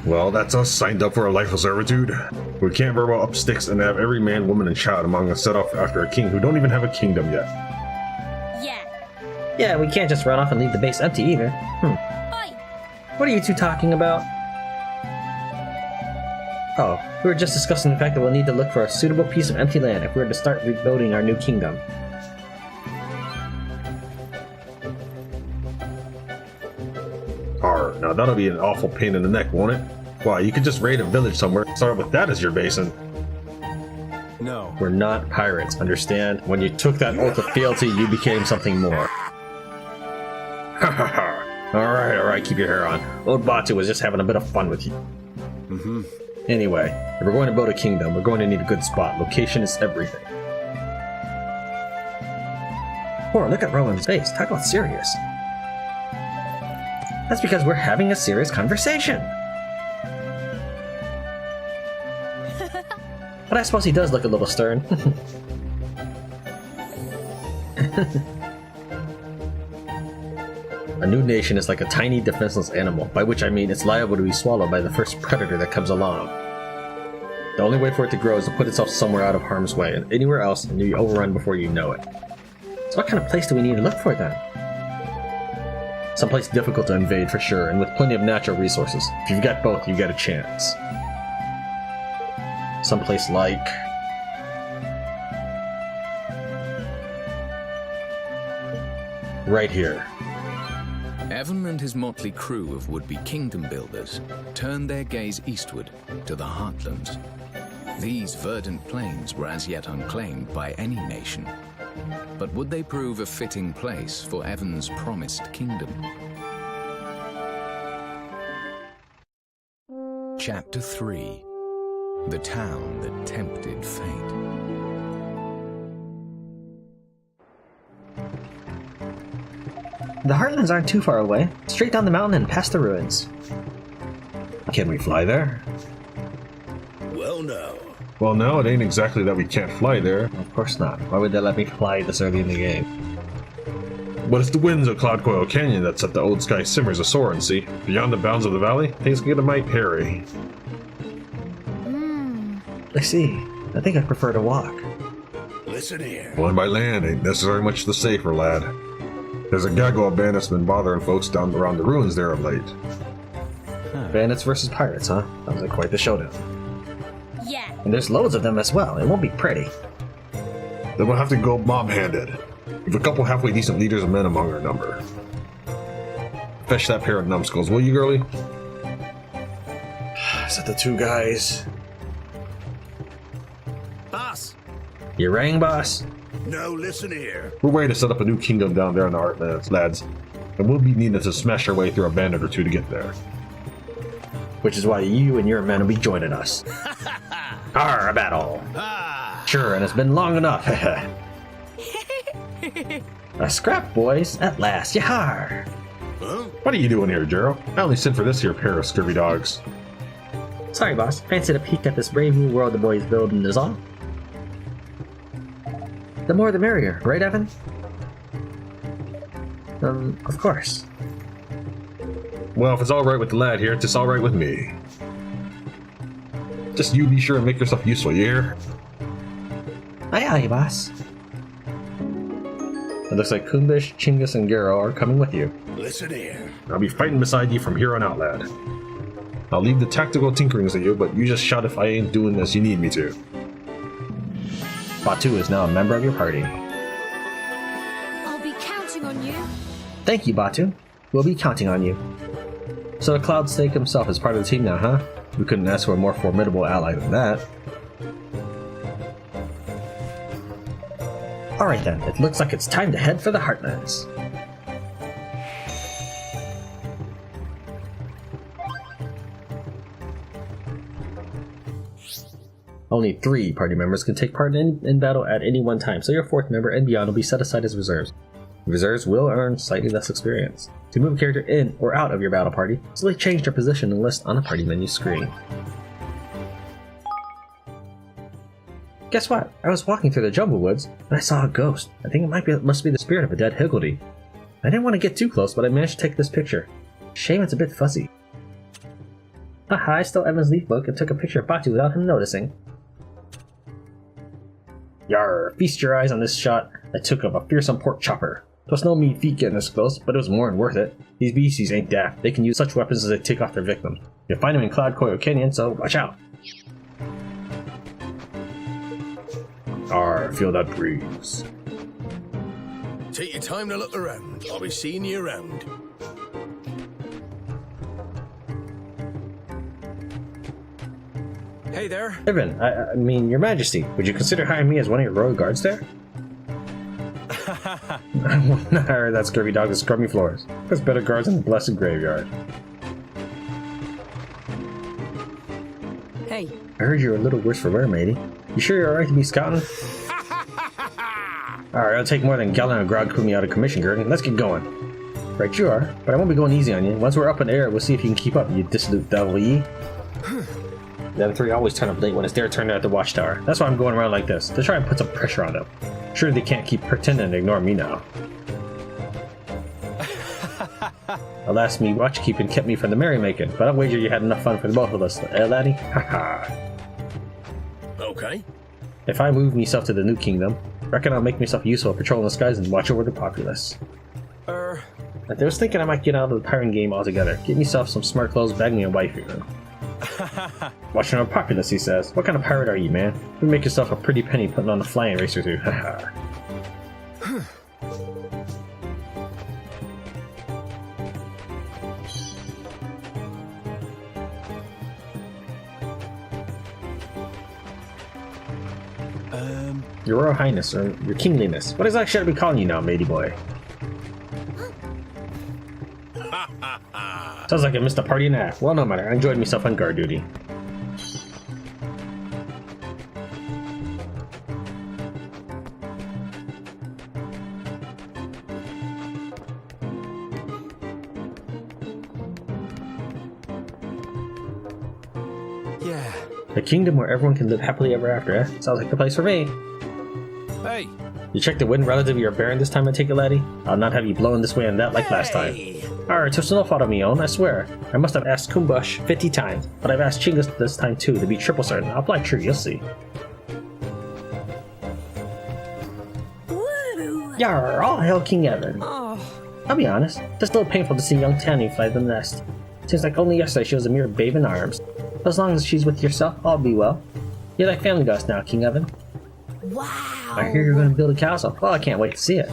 Well, that's us signed up for a life of servitude. We can't verbal up sticks and have every man, woman, and child among us set off after a king who don't even have a kingdom yet. Yeah, we can't just run off and leave the base empty either. Oi! What are you two talking about? Oh, we were just discussing the fact that we'll need to look for a suitable piece of empty land if we were to start rebuilding our new kingdom. Now that'll be an awful pain in the neck, won't it? Why, you could just raid a village somewhere, start with that as your base, and... No. We're not pirates, understand? When you took that oath of fealty, you became something more. Ha ha ha. Alright, keep your hair on. Old Batu was just having a bit of fun with you. Anyway, if we're going to build a kingdom, we're going to need a good spot. Location is everything. Oh, look at Roland's face. Talk about serious. That's because we're having a serious conversation. But I suppose he does look a little stern. A new nation is like a tiny defenseless animal, by which I mean it's liable to be swallowed by the first predator that comes along. The only way for it to grow is to put itself somewhere out of harm's way, and anywhere else and you'll be overrun before you know it. So what kind of place do we need to look for then? Someplace difficult to invade for sure, and with plenty of natural resources. If you've got both, you get a chance. Someplace like... right here. Evan and his motley crew of would-be kingdom builders turned their gaze eastward to the Heartlands. These verdant plains were as yet unclaimed by any nation. But would they prove a fitting place for Evan's promised kingdom? Chapter 3. The Town That Tempted Fate. The Heartlands aren't too far away. Straight down the mountain and past the ruins. Can we fly there? Well, no, it ain't exactly that we can't fly there. Of course not. Why would they let me fly this early in the game? But it's the winds of Cloud Coil Canyon that set the old sky simmers a soaring, see? Beyond the bounds of the valley, things get a mite hairy. I see. I think I prefer to walk. Listen here. Flying by land ain't necessarily much the safer, lad. There's a gaggle of bandits been bothering folks down around the ruins there of late. Bandits versus pirates, huh? Sounds like quite the showdown. Yeah. And there's loads of them as well. It won't be pretty. Then we'll have to go mob-handed. With a couple halfway decent leaders of men among our number. Fetch that pair of numbskulls, will you, girlie? Is that the two guys? Boss! You rang, boss? No, listen here. We're ready to set up a new kingdom down there in the Heartlands, lads. And we'll be needing to smash our way through a bandit or two to get there. Which is why you and your men will be joining us. Arr, a battle! Sure, and it's been long enough. A scrap, boys, at last, yahar! What are you doing here, Jero? I only sent for this here pair of scurvy dogs. Sorry, boss. Fancy to peek at this brave new world the boys building is all. The more the merrier, right, Evan? Of course. Well, if it's alright with the lad here, it's just alright with me. Just you be sure and make yourself useful, you hear? Aye, aye, boss. It looks like Kumbish, Chinggis, and Gero are coming with you. Listen here. I'll be fighting beside you from here on out, lad. I'll leave the tactical tinkerings to you, but you just shout if I ain't doing this you need me to. Batu is now a member of your party. I'll be counting on you. Thank you, Batu. We'll be counting on you. So the Cloud Snake himself is part of the team now, huh? We couldn't ask for a more formidable ally than that. Alright then, it looks like it's time to head for the Heartlands. Only 3 party members can take part in battle at any one time, so your 4th member and beyond will be set aside as reserves. Reserves will earn slightly less experience. To move a character in or out of your battle party, simply change their position and list on the party menu screen. Guess what? I was walking through the jungle woods, and I saw a ghost. I think it must be the spirit of a dead Higgledy. I didn't want to get too close, but I managed to take this picture. Shame it's a bit fuzzy. Haha, I stole Evan's leaf book and took a picture of Batu without him noticing. Yarr, feast your eyes on this shot I took of a fearsome pork chopper. 'Twas no mean feat getting this close, but it was more than worth it. These beasties ain't daft. They can use such weapons as they take off their victims. You'll find them in Cloud Coil Canyon, so watch out. Arr, feel that breeze. Take your time to look around. I'll be seeing you around. Hey there. Evan, I mean, Your Majesty, would you consider hiring me as one of your royal guards there? I won't hire that scurvy dog to scrub me floors. There's better guards in the blessed graveyard. Hey. I heard you were a little worse for wear, matey. You sure you're alright to be scouting? Alright, it'll take more than a gallon of grog to put me out of commission, Gurdon. Let's get going. Right you are, but I won't be going easy on you. Once we're up in the air, we'll see if you can keep up, you dissolute devil ye. The other three always turn up late when it's their turn at the watchtower. That's why I'm going around like this, to try and put some pressure on them. Sure, they can't keep pretending to ignore me now. Alas, me watchkeeping kept me from the merrymaking, but I'll wager you had enough fun for the both of us, eh, laddie? Haha. Okay. If I move myself to the new kingdom, reckon I'll make myself useful patrolling the skies and watch over the populace. I was thinking I might get out of the pirating game altogether. Get myself some smart clothes, bag me a wife even. Watching our populace, he says. What kind of pirate are you, man? You make yourself a pretty penny putting on a flying race or two. Haha. Your Royal Highness, or your Kingliness. What exactly should I be calling you now, matey boy? Sounds like I missed a party and a half. Well, no matter. I enjoyed myself on guard duty. Yeah. A kingdom where everyone can live happily ever after, eh? Sounds like the place for me. Hey. You checked the wind relative to your bearing this time, I take it, laddie? I'll not have you blowing this way and that like last time. Alright, so no fault of me own, I swear. I must have asked Kumbush 50 times, but I've asked Chingus this time too, to be triple certain. I'll apply true, you'll see. Woo! Yarr, all hail King Evan. Oh, I'll be honest, just a little painful to see young Tanny fly the nest. Seems like only yesterday she was a mere babe in arms. But as long as she's with yourself, all be well. You're like family to us now, King Evan. wow. I hear you're going to build a castle. Well, I can't wait to see it.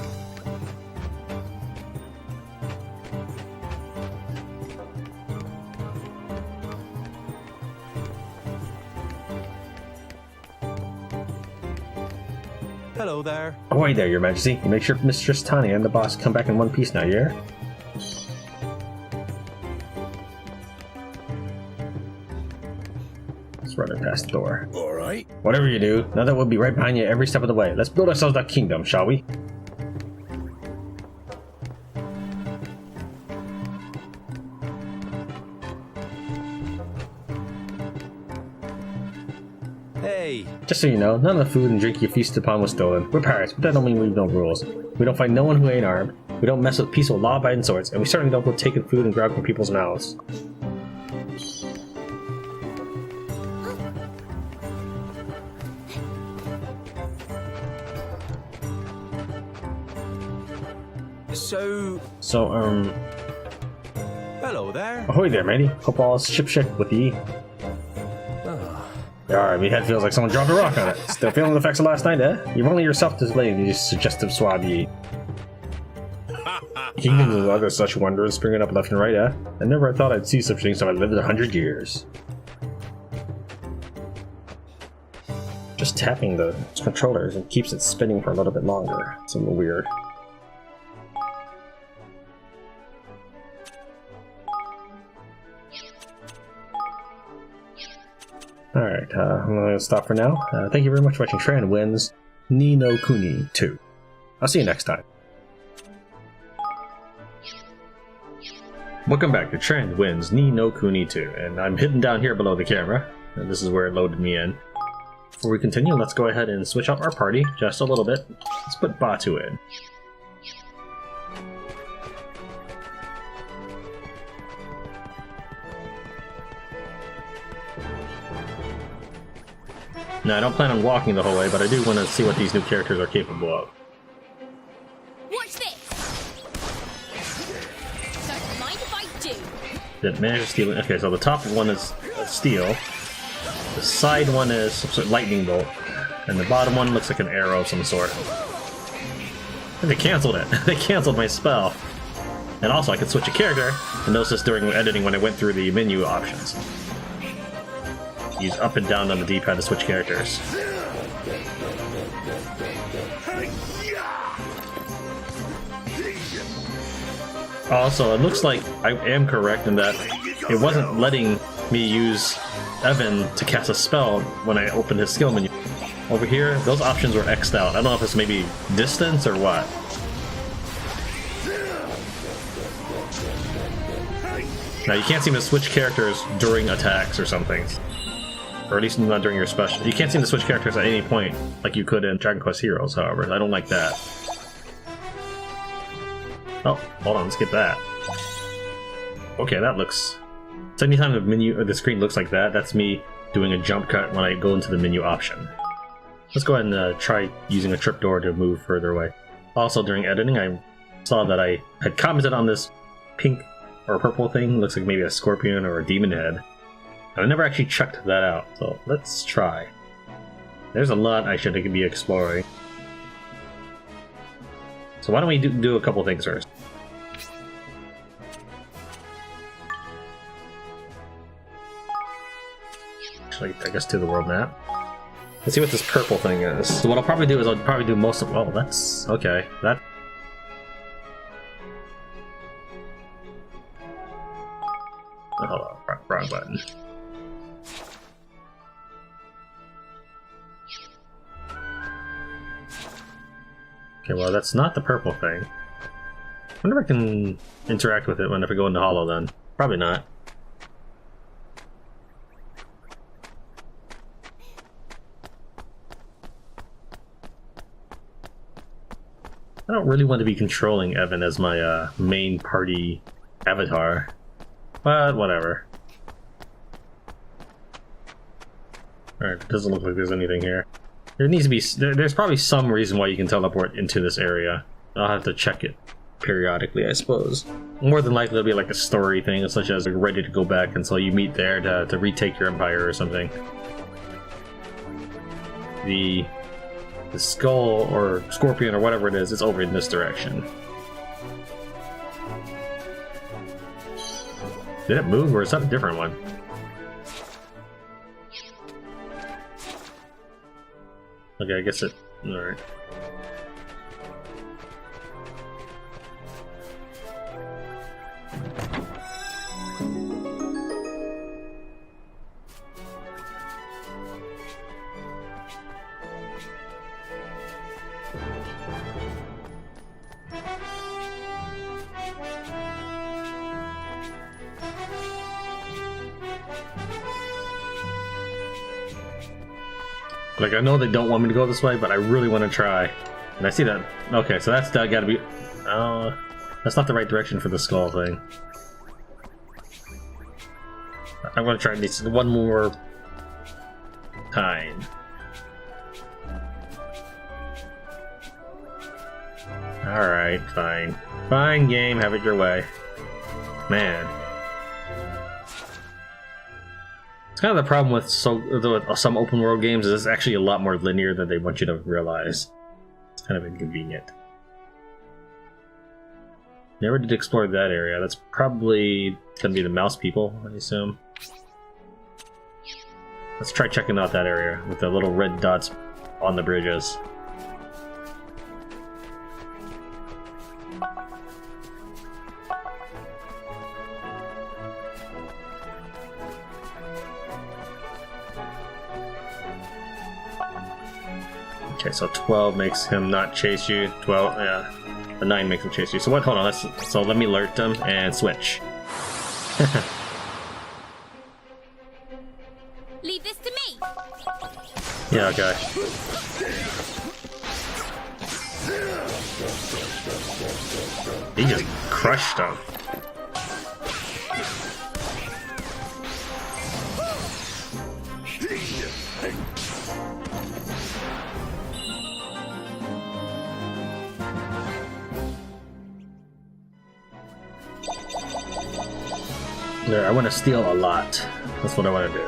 Hello there. Ahoy there, Your Majesty. You make sure Mistress Tanya and the boss come back in one piece now, yeah? Let's run it past the door. All right. Whatever you do, now that we'll be right behind you every step of the way, let's build ourselves that kingdom, shall we? Hey. Just so you know, none of the food and drink you feasted upon was stolen. We're pirates, but that don't mean we've no rules. We don't fight no one who ain't armed, we don't mess with peaceful law-abiding swords, and we certainly don't go taking food and grog from people's mouths. So, Hello there. ahoy there, matey. Hope all is ship-shape with ye. Alright, my head feels like someone dropped a rock on it. Still feeling the effects of last night, eh? You've only yourself to blame, you suggestive swab ye. Kingdoms of other such wonders springing up left and right, eh? I never thought I'd see such things if I lived 100 years. Just tapping the controllers and keeps it spinning for a little bit longer. It's a little weird. Alright, I'm going to stop for now. Thank you very much for watching Tran Wins Ni no Kuni 2. I'll see you next time. Welcome back to Tran Wins Ni no Kuni 2, and I'm hidden down here below the camera, and this is where it loaded me in. Before we continue, let's go ahead and switch up our party just a little bit. Let's put Batu in. No, I don't plan on walking the whole way, but I do want to see what these new characters are capable of. Watch this. Don't mind if I do. Didn't manage to steal it. Okay, so the top one is steel. The side one is some sort of lightning bolt. And the bottom one looks like an arrow of some sort. And they canceled it. They canceled my spell. And also, I could switch a character. And notice this during editing when I went through the menu options. Use up and down on the D-pad to switch characters. Also, it looks like I am correct in that it wasn't letting me use Evan to cast a spell when I opened his skill menu. Over here, those options were X'd out. I don't know if it's maybe distance or what. Now, you can't seem to switch characters during attacks or something. Or at least not during your special. You can't seem to switch characters at any point, like you could in Dragon Quest Heroes, however. I don't like that. Oh, hold on, let's get that. Okay, that looks... So anytime the menu or the screen looks like that, that's me doing a jump cut when I go into the menu option. Let's go ahead and try using a trapdoor to move further away. Also, during editing, I saw that I had commented on this pink or purple thing. Looks like maybe a scorpion or a demon head. And I never actually checked that out, so let's try. There's a lot I should be exploring. So why don't we do a couple things first? Actually, I guess to the world map. Let's see what this purple thing is. So what I'll probably do is I'll probably do most of... Oh, that's... Okay. That... Oh, hold on. Wrong button. Okay, well, that's not the purple thing. I wonder if I can interact with it when I go into Hollow then. Probably not. I don't really want to be controlling Evan as my main party avatar, but whatever. Alright, it doesn't look like there's anything here. There needs to be... There's probably some reason why you can teleport into this area. I'll have to check it periodically, I suppose. More than likely it'll be like a story thing, such as like ready to go back until you meet there to retake your empire or something. The skull or scorpion or whatever it is over in this direction. Did it move or is that a different one? Okay, I guess it... Alright. Like, I know they don't want me to go this way, but I really want to try. And I see that... Okay, so that's gotta be... that's not the right direction for the skull thing. I'm gonna try this one more time. Alright, fine. Fine, game, have it your way. Man. It's kind of the problem with some open world games is it's actually a lot more linear than they want you to realize. It's kind of inconvenient. Never did explore that area. That's probably gonna be the mouse people, I assume. Let's try checking out that area with the little red dots on the bridges. Okay, so 12 makes him not chase you. 12, yeah. The 9 makes him chase you. So what? Hold on. So let me alert them and switch. Leave this to me. Yeah, okay. He just crushed him. There, I want to steal a lot. That's what I want to do.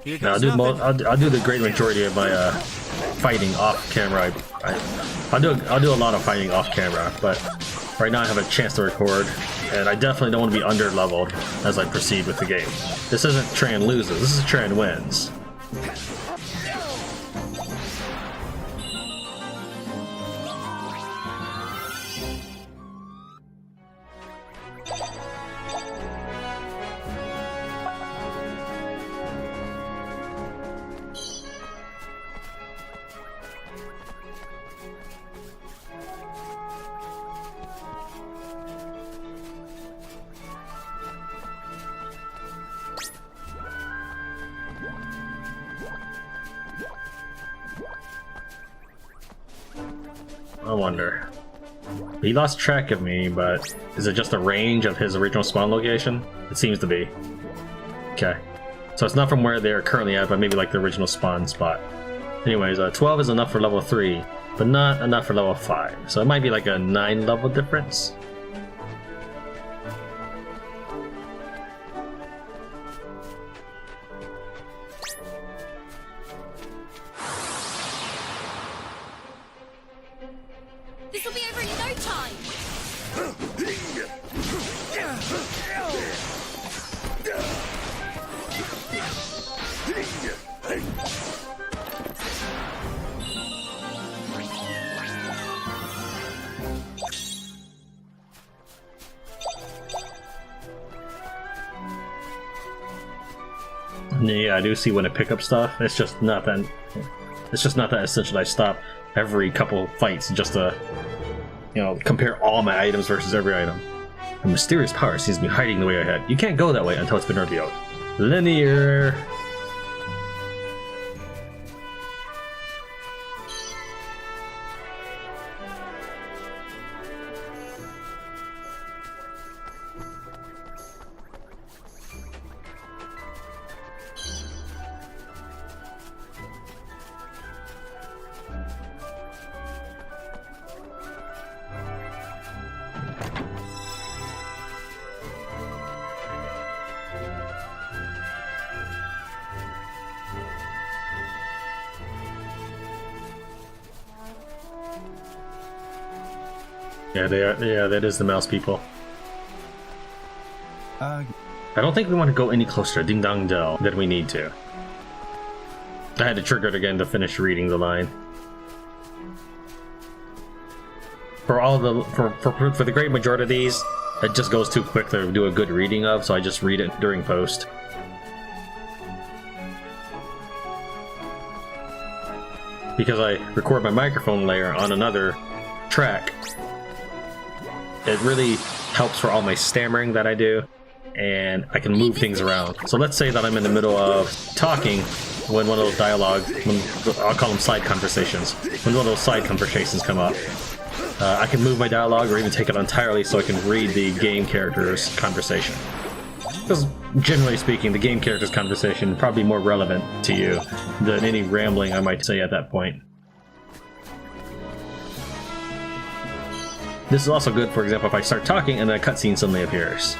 Here Now, goes nothing. I'll do the great majority of my fighting off camera. I'll do a lot of fighting off camera, but right now I have a chance to record, and I definitely don't want to be under leveled as I proceed with the game. This isn't Tran loses. This is Tran wins. I wonder. He lost track of me, but is it just a range of his original spawn location? It seems to be. Okay. So it's not from where they're currently at, but maybe like the original spawn spot. Anyways, 12 is enough for level 3, but not enough for level 5. So it might be like a 9 level difference. This will be over in no time. Yeah, I do see when I pick up stuff. It's just not that. It's just not that essential. I stop every couple fights just to, you know, compare all my items versus every item. A mysterious power seems to be hiding the way ahead. You can't go that way until it's been revealed. Linear. Yeah, they are. Yeah, that is the mouse people. I don't think we want to go any closer to Ding Dong Dell than we need to. I had to trigger it again to finish reading the line. For all the for the great majority of these, it just goes too quick to do a good reading of, so I just read it during post. Because I record my microphone layer on another track, it really helps for all my stammering that I do, and I can move things around. So let's say that I'm in the middle of talking when one of those dialogue, I'll call them side conversations, when one of those side conversations come up. I can move my dialogue or even take it entirely so I can read the game character's conversation. Because generally speaking, the game character's conversation is probably more relevant to you than any rambling I might say at that point. This is also good, for example, if I start talking and then a cutscene suddenly appears.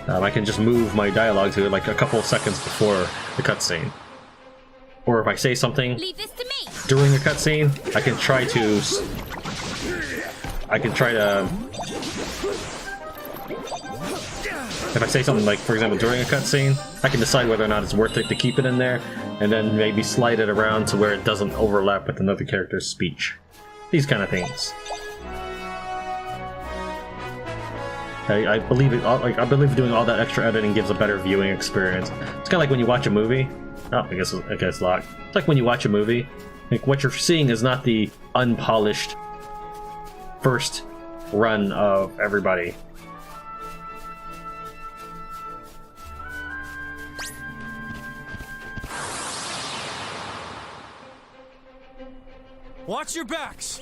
I can just move my dialogue to like a couple of seconds before the cutscene. Or if I say something Leave this to me. during a cutscene, I can try to... If I say something like, for example, during a cutscene, I can decide whether or not it's worth it to keep it in there, and then maybe slide it around to where it doesn't overlap with another character's speech. These kind of things. I believe it. I believe doing all that extra editing gives a better viewing experience. It's kind of like when you watch a movie. Oh, I guess it's locked. It's like when you watch a movie. Like what you're seeing is not the unpolished first run of everybody. Watch your backs!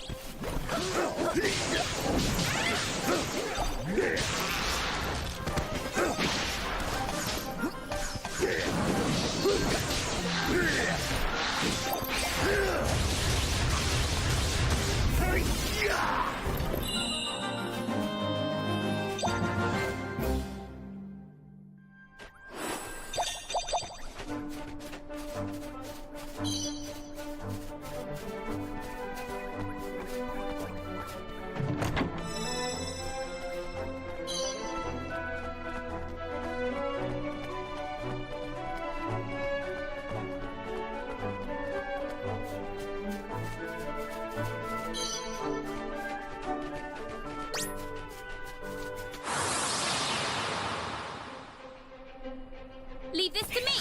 Leave this to me.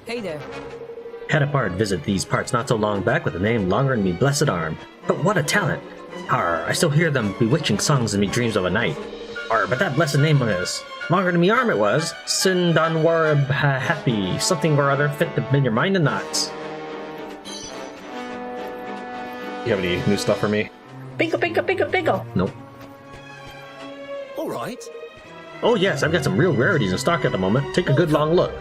Hey there. Had a bard visit these parts not so long back with a name longer than me blessed arm. But what a talent! Arr, I still hear them bewitching songs in me dreams of a night. Arr, but that blessed name is longer than me arm it was. Sindanwarab happy, something or other fit to bend your mind in knots. You have any new stuff for me? Bingo, bingo, bingo, bingo. Nope. All right. Oh yes, I've got some real rarities in stock at the moment. Take a good long look.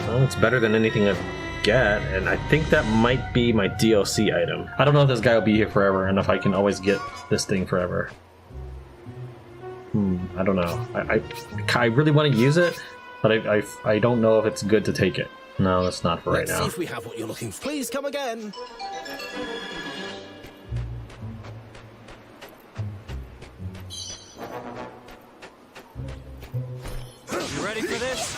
Well, it's better than anything I've got, and I think that might be my DLC item. I don't know if this guy will be here forever, and if I can always get this thing forever. I don't know. I really want to use it, but I don't know if it's good to take it. No, that's not for right Let's now. see if we have what you're looking for. Please come again. You ready for this?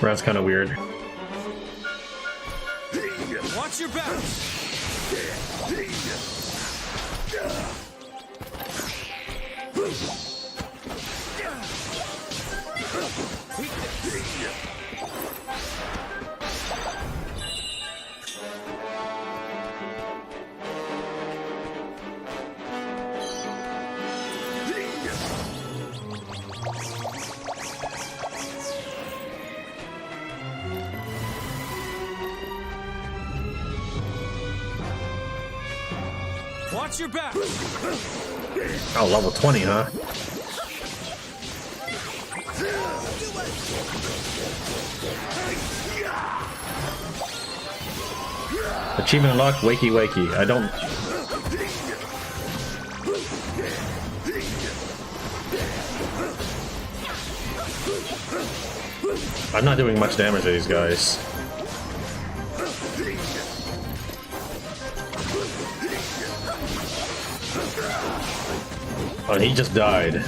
That's kind of weird. Watch your back. Watch your back. Oh, level 20, huh? Achievement unlocked, wakey wakey. I don't... I'm not doing much damage to these guys. Oh, he just died.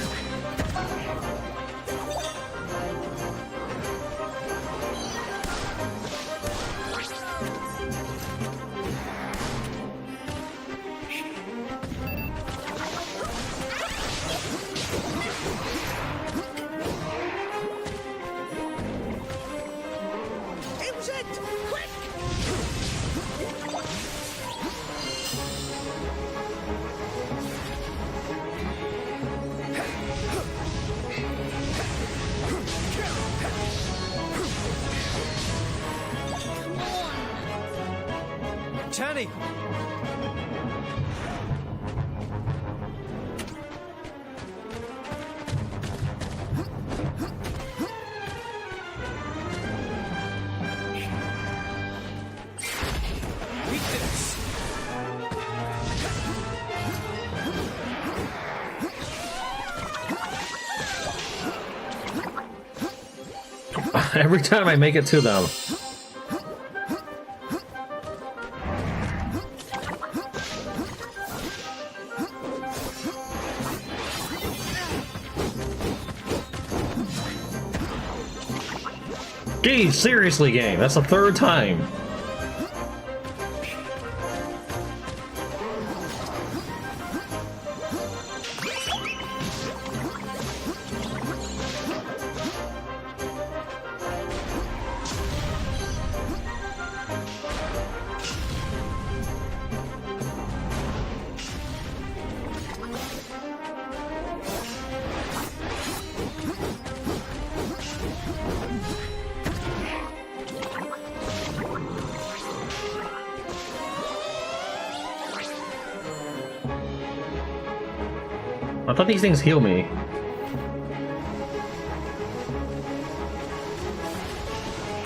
Tanny! Weakness! Every time I make it to them. Geez, seriously, game. That's the third time. I thought these things heal me.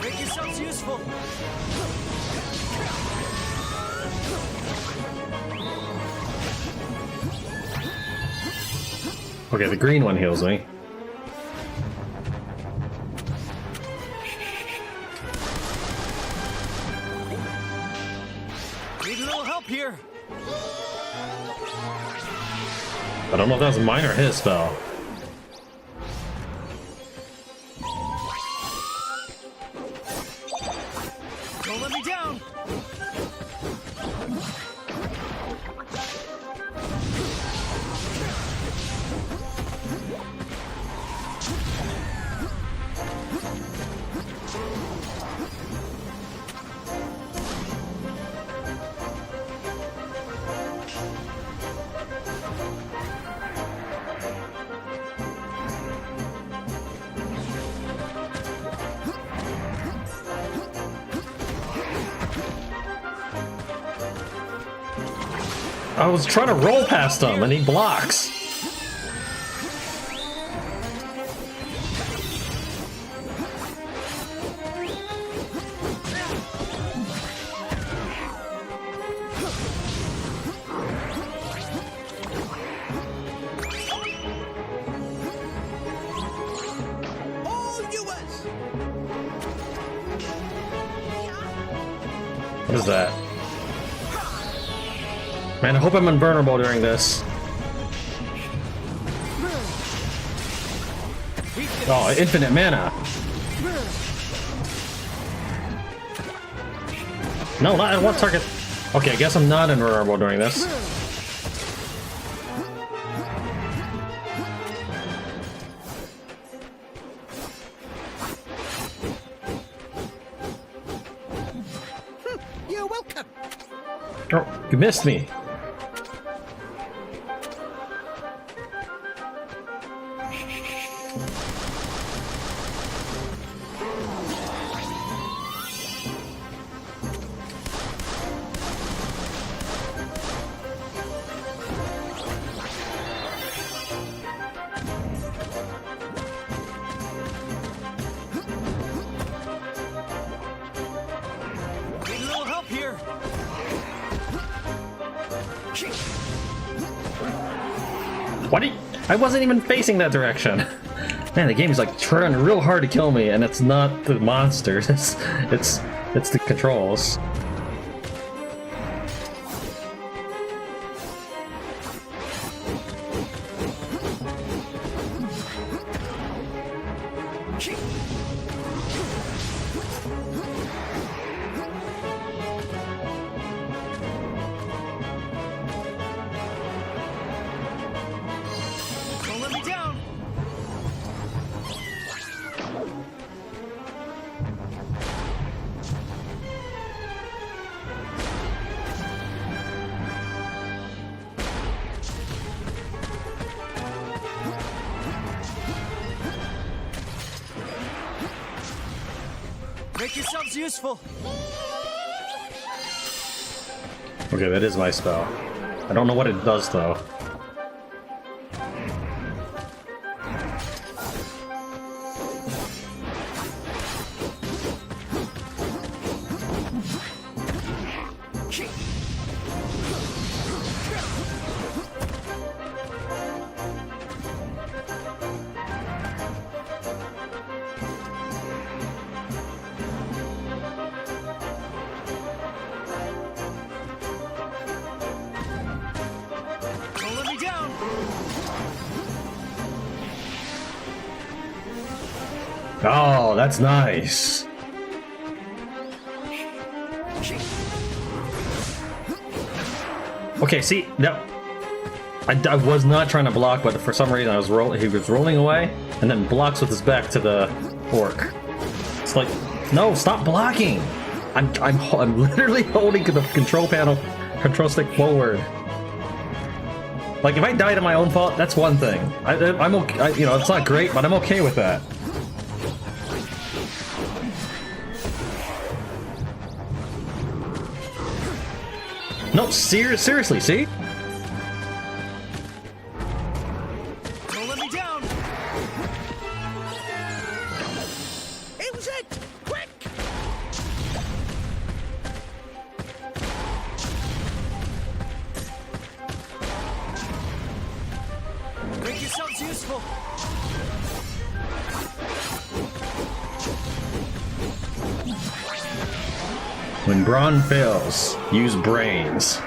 Make yourselves useful! Okay, the green one heals me. Need a little help here! I don't know if that's mine or his spell. Don't let me down! I was trying to roll past him and he blocks. What is that? Man, I hope I'm invulnerable during this. Oh, infinite mana. No, not at one target. Okay, I guess I'm not invulnerable during this. You're welcome. Oh, you missed me. Need a little help here! What? I wasn't even facing that direction. Man, the game is like trying real hard to kill me, and it's not the monsters. It's the controls. Don't let me down! Make yourselves useful! Okay, that is my spell. I don't know what it does though. Don't let me down. Oh, that's nice. Okay, see, that I was not trying to block, but for some reason I was he was rolling away and then blocks with his back to the orc. It's like, no, stop blocking. I'm literally holding the control control stick forward. Like if I died of my own fault, that's one thing. I'm okay. You know, it's not great, but I'm okay with that. No, seriously, see? Don't let me down. It was it. Quick. Make yourselves useful. When brawn fails, use brains.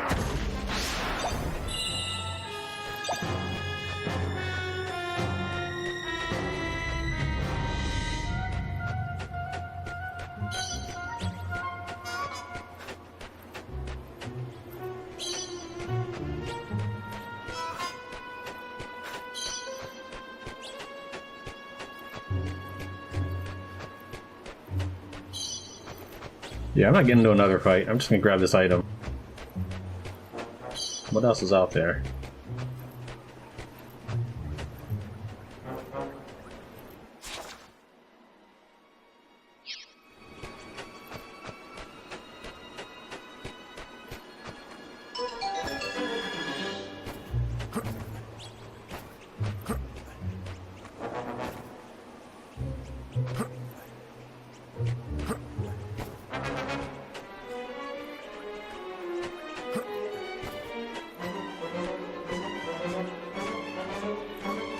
Yeah, I'm not getting into another fight. I'm just gonna grab this item. What else is out there?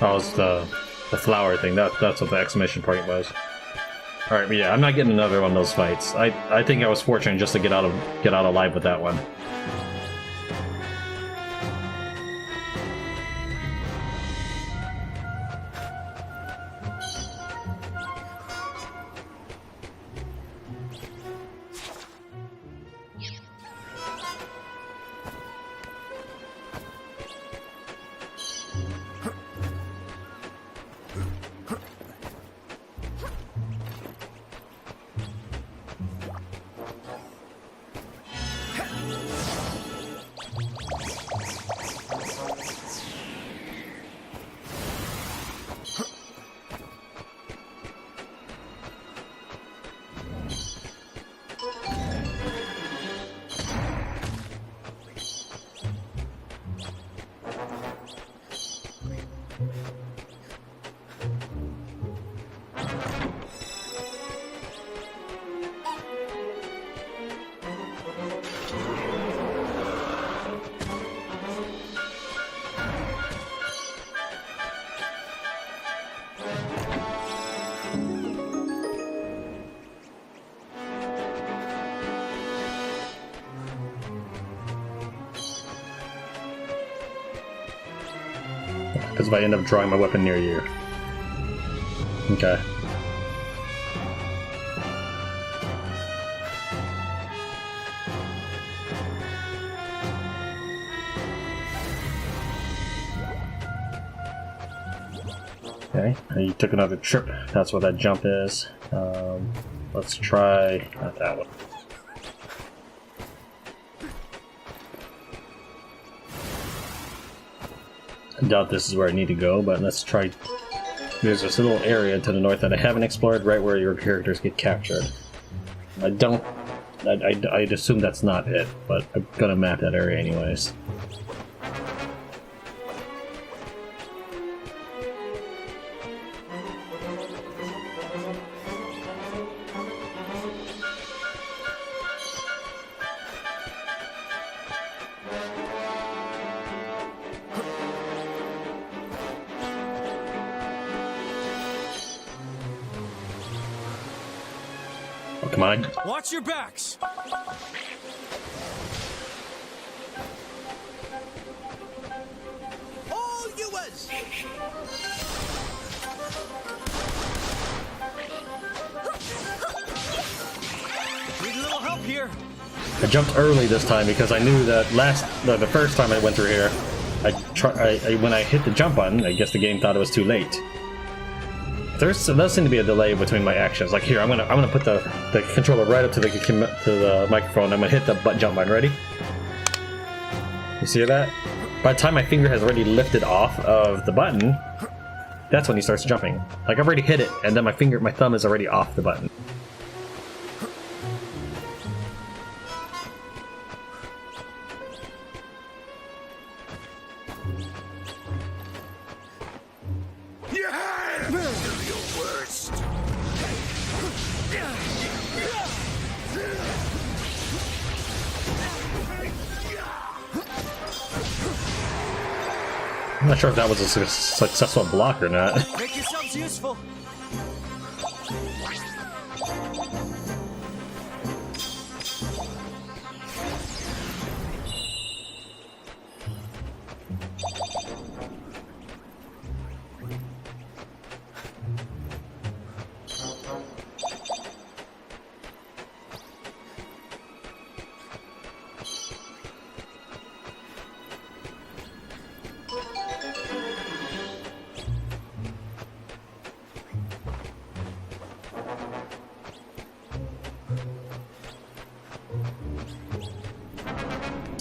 Oh, it's the flower thing. That's what the exclamation point was. Alright, but yeah, I'm not getting another one of those fights. I think I was fortunate just to get out alive with that one. Because if I end up drawing my weapon near you. Okay. Okay, you took another trip. That's what that jump is. Let's try not that one. I doubt this is where I need to go, but let's try. There's this little area to the north that I haven't explored, right where your characters get captured. I don't I'd assume that's not it, but I'm gonna map that area anyways. Oh, come on. Watch your backs. All yours. Need a little help here. I jumped early this time because I knew that the first time I went through here, when I hit the jump button, I guess the game thought it was too late. There does seem to be a delay between my actions. Like here, I'm gonna put the controller right up to the microphone. I'm gonna hit the jump button. Ready? You see that? By the time my finger has already lifted off of the button, that's when he starts jumping. Like I've already hit it, and then my thumb is already off the button. I'm not sure if that was a successful block or not. Make yourselves useful.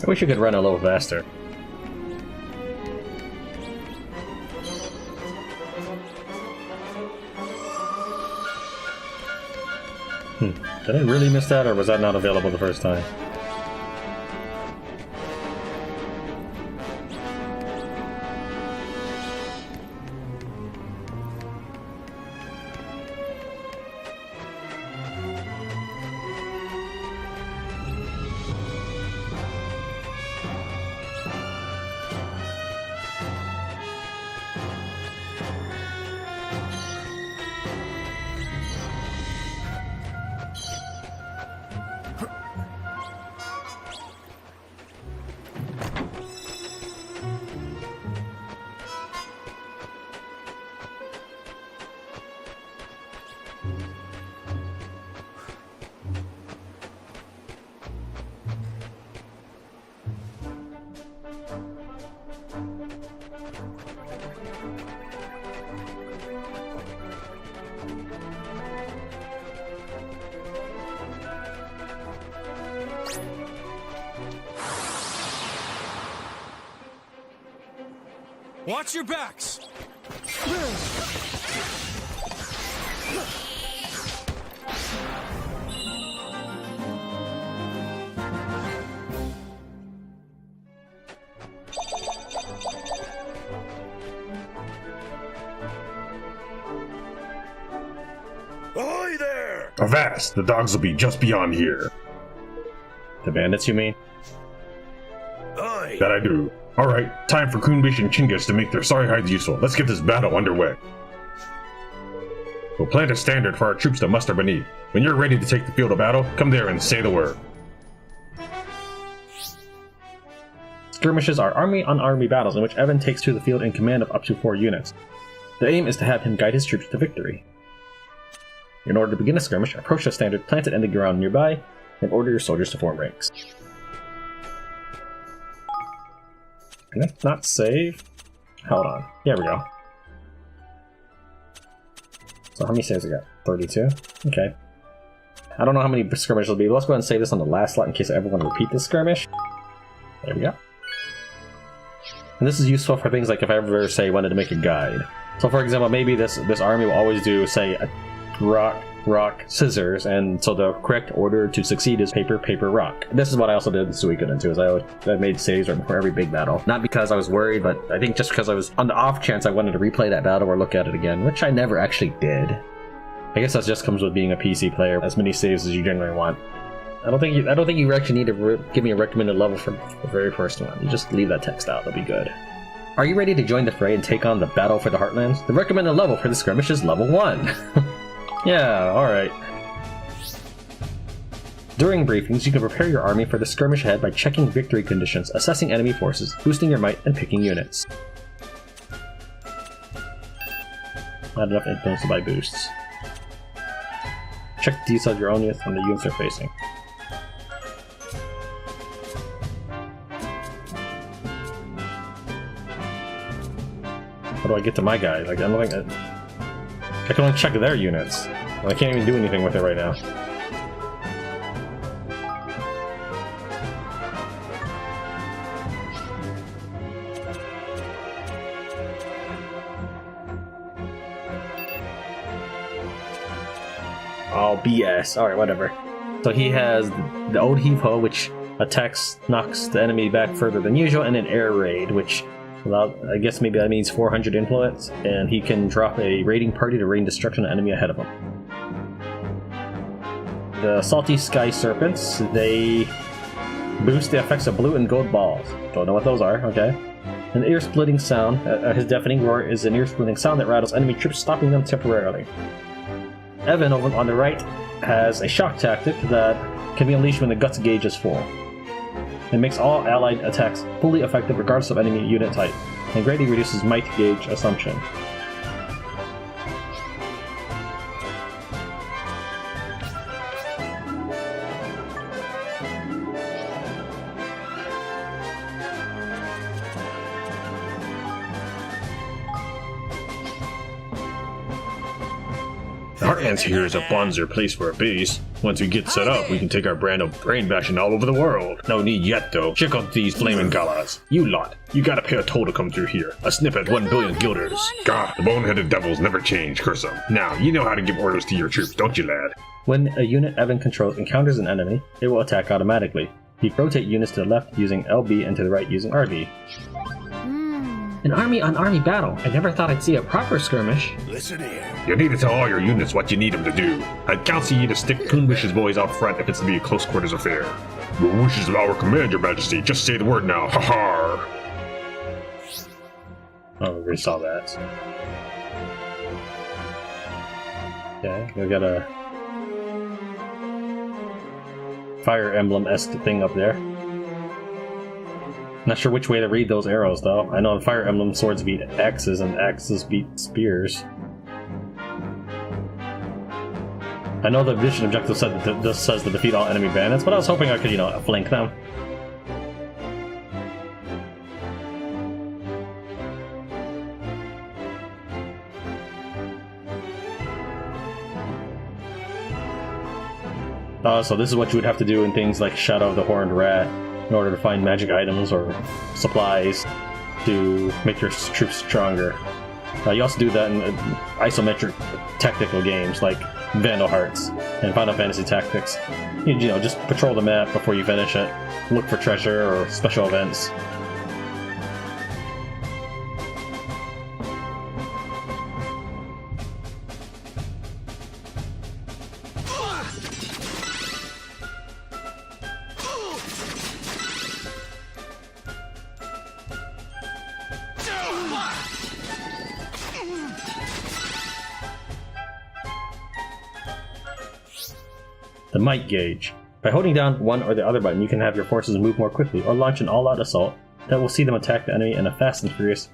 I wish you could run a little faster. Did I really miss that, or was that not available the first time? Watch your backs. Ahoy there! Avast! The dogs will be just beyond here. The bandits, you mean? Aye. That I do. Alright, time for Kuni and Chinggis to make their sorry hides useful. Let's get this battle underway. We'll plant a standard for our troops to muster beneath. When you're ready to take the field of battle, come there and say the word. Skirmishes are army-on-army battles in which Evan takes to the field in command of up to 4 units. The aim is to have him guide his troops to victory. In order to begin a skirmish, approach the standard planted in the ground nearby, and order your soldiers to form ranks. Can I not save? Hold on. There we go. So how many saves I got? 32? Okay. I don't know how many skirmishes will be, but let's go ahead and save this on the last slot in case I ever want to repeat this skirmish. There we go. And this is useful for things like if I ever, say, wanted to make a guide. So for example, maybe this army will always do, say, a rock rock, scissors, and so the correct order to succeed is paper, paper, rock. This is what I also did in Suikoden too, is I made saves right before every big battle. Not because I was worried, but I think just because I was on the off chance I wanted to replay that battle or look at it again, which I never actually did. I guess that just comes with being a PC player, as many saves as you generally want. I don't think you actually need to give me a recommended level for the very first one. You just leave that text out, it'll be good. Are you ready to join the fray and take on the battle for the Heartlands? The recommended level for the skirmish is level 1. Yeah, alright. During briefings, you can prepare your army for the skirmish ahead by checking victory conditions, assessing enemy forces, boosting your might, and picking units. Not enough influence to buy boosts. Check the details of your own units and the units they're facing. How do I get to my guy? Like, I don't think I can only check their units. I can't even do anything with it right now. Oh, BS. Alright, whatever. So he has the Old Heave-Ho, which knocks the enemy back further than usual, and an Air Raid, which, I guess maybe that means 400 influence, and he can drop a raiding party to rain destruction on enemy ahead of him. The Salty Sky Serpents, they boost the effects of blue and gold balls. Don't know what those are, okay. An ear-splitting sound, his deafening roar is an ear-splitting sound that rattles enemy troops, stopping them temporarily. Evan over on the right has a shock tactic that can be unleashed when the guts gauge is full. It makes all allied attacks fully effective regardless of enemy unit type, and greatly reduces might gauge assumption. The Heartlands here is a bonzer place for a base. Once we get set up, we can take our brand of brain bashing all over the world. No need yet though. Check out these flaming galas. You lot, you gotta pay a toll to come through here. A snippet, 1 billion guilders. God, the boneheaded devils never change, curse them. Now, you know how to give orders to your troops, don't you, lad? When a unit Evan controls encounters an enemy, it will attack automatically. You can rotate units to the left using LB and to the right using RB. An army-on-army battle. I never thought I'd see a proper skirmish. Listen here. You need to tell all your units what you need them to do. I'd counsel you to stick Kunwish's boys out front if it's to be a close quarters affair. The wishes of our command, your majesty. Just say the word now. Ha ha! Oh, we saw that. Okay, we got a Fire Emblem-esque thing up there. Not sure which way to read those arrows, though. I know the Fire Emblem swords beat axes, and axes beat spears. I know the mission objective says to defeat all enemy bandits, but I was hoping I could, flank them. So this is what you would have to do in things like Shadow of the Horned Rat, in order to find magic items or supplies to make your troops stronger. You also do that in isometric tactical games like Vandal Hearts and Final Fantasy Tactics. Just patrol the map before you finish it, look for treasure or special events. The Might Gauge. By holding down one or the other button, you can have your forces move more quickly or launch an all-out assault that will see them attack the enemy in a fast and furious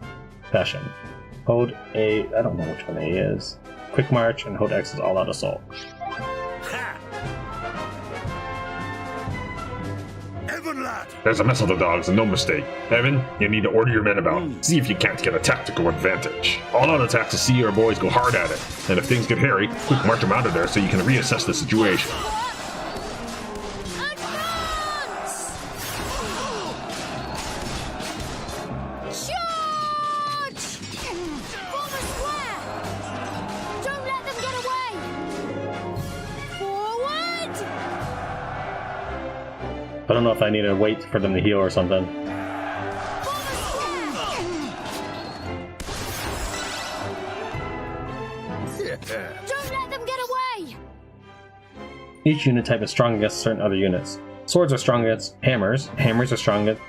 fashion. Hold A, I don't know which one A is. Quick March, and hold X is all-out assault. Evan, lad! There's a mess of the dogs, and no mistake. Evan, you need to order your men about. See if you can't get a tactical advantage. All-out attacks to see our boys go hard at it. And if things get hairy, quick march them out of there so you can reassess the situation. I don't know if I need to wait for them to heal or something. Don't let them get away! Each unit type is strong against certain other units. Swords are strong against hammers. Hammers are strong against...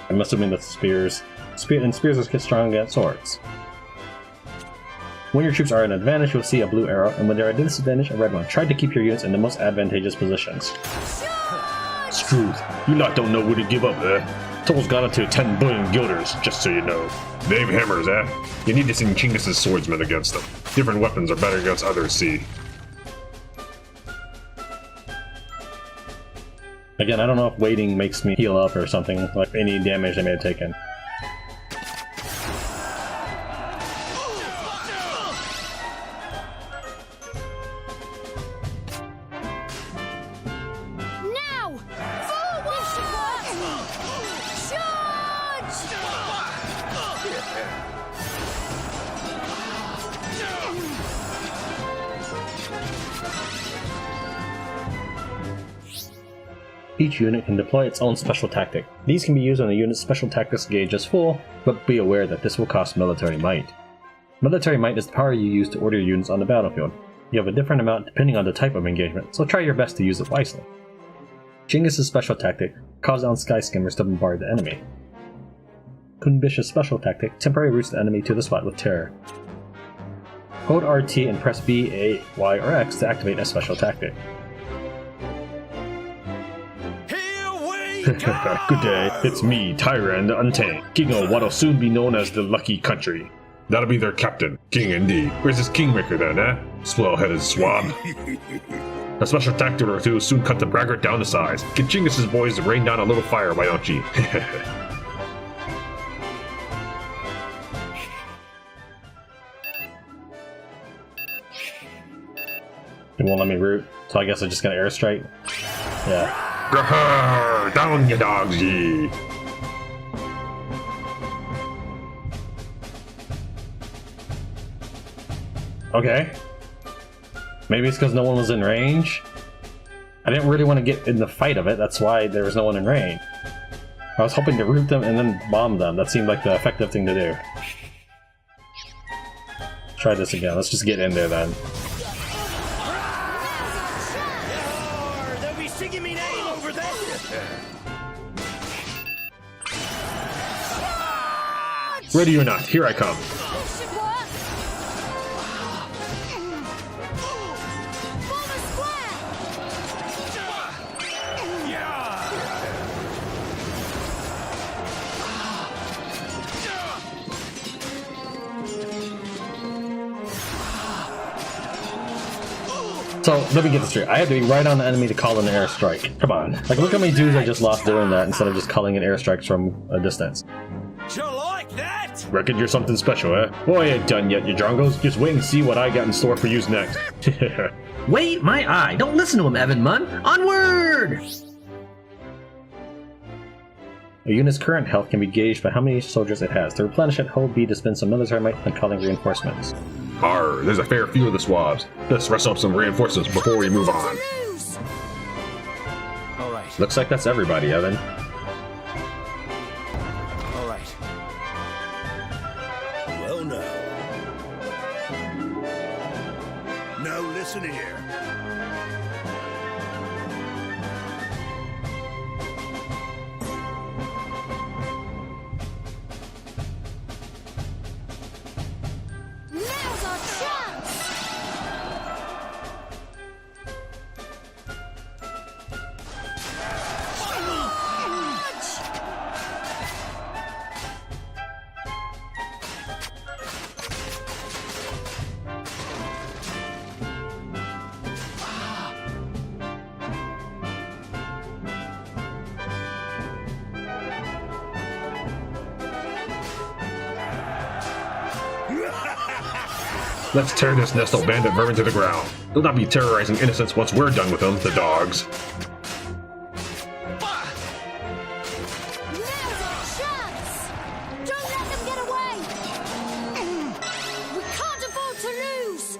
I'm assuming that's spears. And spears are strong against swords. When your troops are at an advantage, you'll see a blue arrow, and when they're at a disadvantage, a red one. Try to keep your units in the most advantageous positions. Struth, you lot don't know where to give up, eh? Toll's got up to 10 billion guilders, just so you know. They have hammers, eh? You need to send Chingis' swordsmen against them. Different weapons are better against others, see? Again, I don't know if waiting makes me heal up or something, like any damage I may have taken. Now! Forward! Charge! Each unit can deploy its own special tactic. These can be used when the unit's special tactics gauge is full, but be aware that this will cost military might. Military might is the power you use to order your units on the battlefield. You have a different amount depending on the type of engagement, so try your best to use it wisely. Chingis' special tactic calls down sky skimmers to bombard the enemy. Kunbish's special tactic temporarily routes the enemy to the spot with terror. Hold RT and press B, A, Y, or X to activate a special tactic. Good day, it's me, Tran the Untamed, king of what'll soon be known as the Lucky Country. That'll be their captain, king indeed. Where's this kingmaker then, eh? Swell-headed swab. A special tactic or two will soon cut the braggart down to size. Get Chingis' boys to rain down a little fire, why don't you? It won't let me root, so I guess I'm just gonna airstrike. Yeah. Grrr, down you dogs, ye! Okay. Maybe it's because no one was in range? I didn't really want to get in the fight of it, that's why there was no one in range. I was hoping to root them and then bomb them. That seemed like the effective thing to do. Try this again. Let's just get in there then. They'll be singing me name over there. Ready or not, here I come. This should work! Form a square! So, let me get this straight. I have to be right on the enemy to call an airstrike. Come on. Like, look how many dudes I just lost doing that instead of just calling in airstrikes from a distance. You like that? Reckon you're something special, eh? Boy, I ain't done yet, you drongos. Just wait and see what I got in store for yous next. Wait, my eye! Don't listen to him, Evan Munn! Onward! A unit's current health can be gauged by how many soldiers it has. To replenish it, hold B to spend some military might on calling reinforcements. Arr, there's a fair few of the swabs. Let's rustle up some reinforcements before we move on. All right. Looks like that's everybody, Evan. All right. Well, now. Now listen here. Now's our chance! Let's tear this Nestle bandit vermin to the ground. They'll not be terrorizing innocents once we're done with them, the dogs. Now's our chance! Don't let them get away! We can't afford to lose!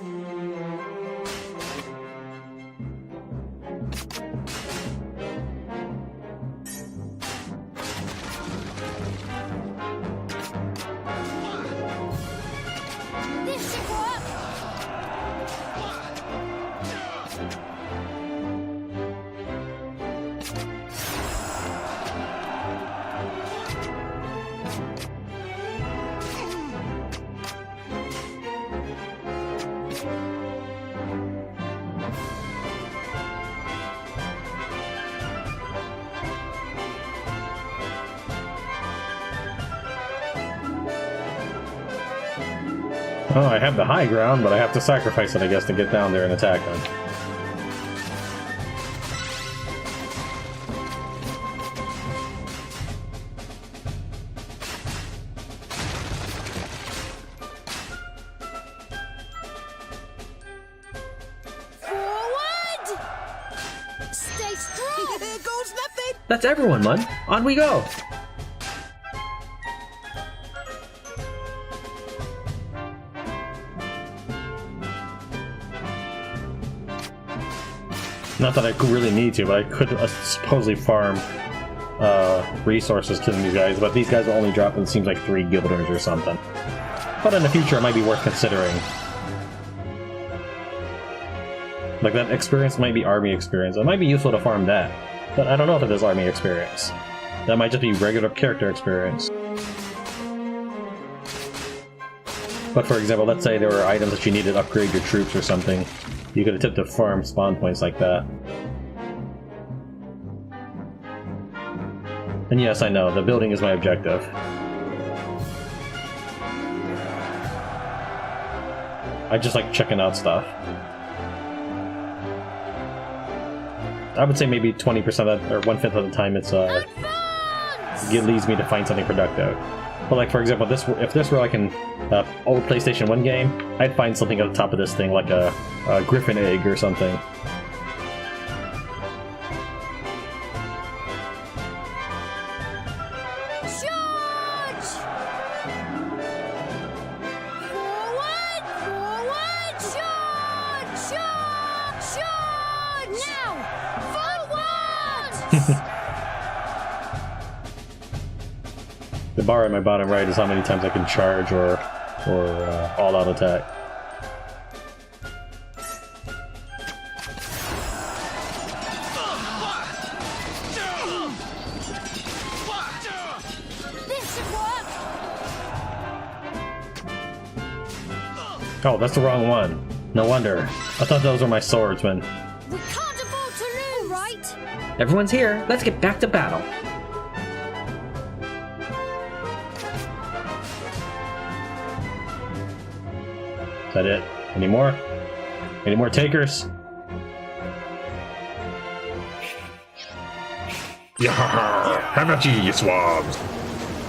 Oh, I have the high ground, but I have to sacrifice it, I guess, to get down there and attack them. Forward! Stay strong! Here goes nothing! That's everyone, Mun. On we go. Not that I could really need to, but I could supposedly farm resources to these guys, but these guys will only drop, it seems like 3 guilders or something. But in the future, it might be worth considering. Like, that experience might be army experience. It might be useful to farm that, but I don't know if it is army experience. That might just be regular character experience. But for example, let's say there were items that you needed to upgrade your troops or something. You could attempt to farm spawn points like that. And yes, I know, the building is my objective. I just like checking out stuff. I would say maybe 20% of that, or 1/5 of the time it's it leads me to find something productive. But like for example, if this were like an old PlayStation 1 game, I'd find something at the top of this thing, like a griffin egg or something. Charge! Forward! Forward! Charge! Charge! Charge! Now! Forward! The bar at my bottom right is how many times I can charge or all-out attack. This should work! Oh, that's the wrong one. No wonder. I thought those were my swordsmen. We can't afford to lose! Right? Everyone's here. Let's get back to battle. Is that it? Any more? Any more takers? Yeah, how about you swabs?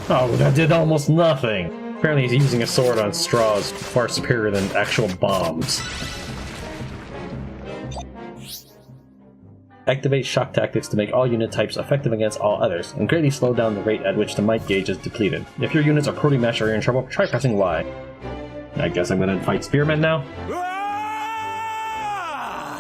Oh, that did almost nothing. Apparently he's using a sword on straws far superior than actual bombs. Activate shock tactics to make all unit types effective against all others, and greatly slow down the rate at which the might gauge is depleted. If your units are poorly matched or you're in trouble, try pressing Y. I guess I'm gonna fight spearmen now?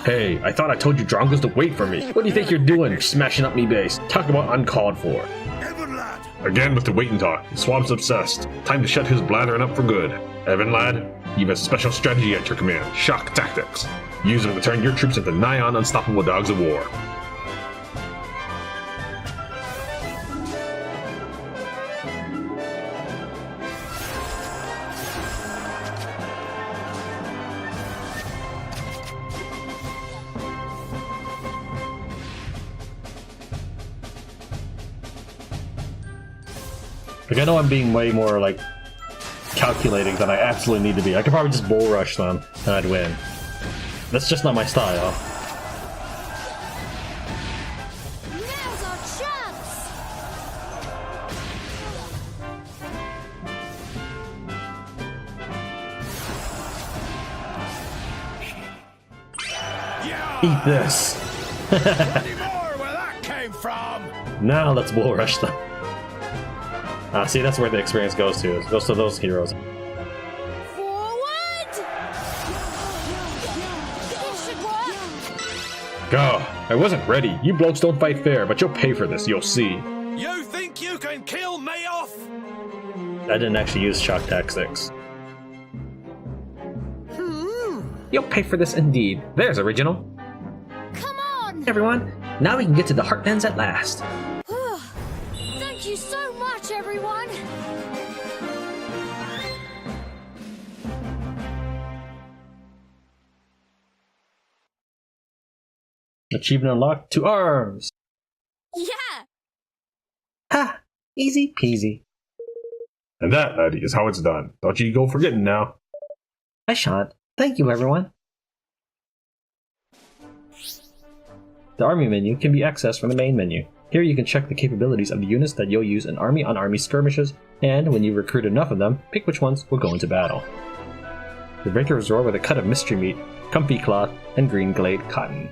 Hey, I thought I told you Drongas to wait for me. What do you think you're doing, smashing up me base? Talk about uncalled for. Evan lad, Again with the wait and talk. Swab's obsessed. Time to shut his blathering up for good. Evan lad, you have a special strategy at your command. Shock tactics. Use them to turn your troops into nigh-on unstoppable dogs of war. Like, I know I'm being way more, like, calculating than I absolutely need to be. I could probably just bull rush them, and I'd win. That's just not my style. Now's our chance! Eat this! any more where that came from? Now let's bull rush them. Ah, see, that's where the experience goes to. It goes to those heroes. Forward! This should work! Gah, I wasn't ready. You blokes don't fight fair, but you'll pay for this, you'll see. You think you can kill me off? I didn't actually use shock tactics. You'll pay for this indeed. There's original. Come on! Everyone, now we can get to the Heartlands at last. Thank you so much, everyone! Achievement unlocked. To arms! Yeah! Ha! Easy peasy. And that, laddie, is how it's done. Don't you go forgetting now. I shan't. Thank you, everyone. The army menu can be accessed from the main menu. Here you can check the capabilities of the units that you'll use in army-on-army skirmishes, and when you recruit enough of them, pick which ones will go into battle. The breaker is roar with a cut of mystery meat, comfy cloth, and green glade cotton.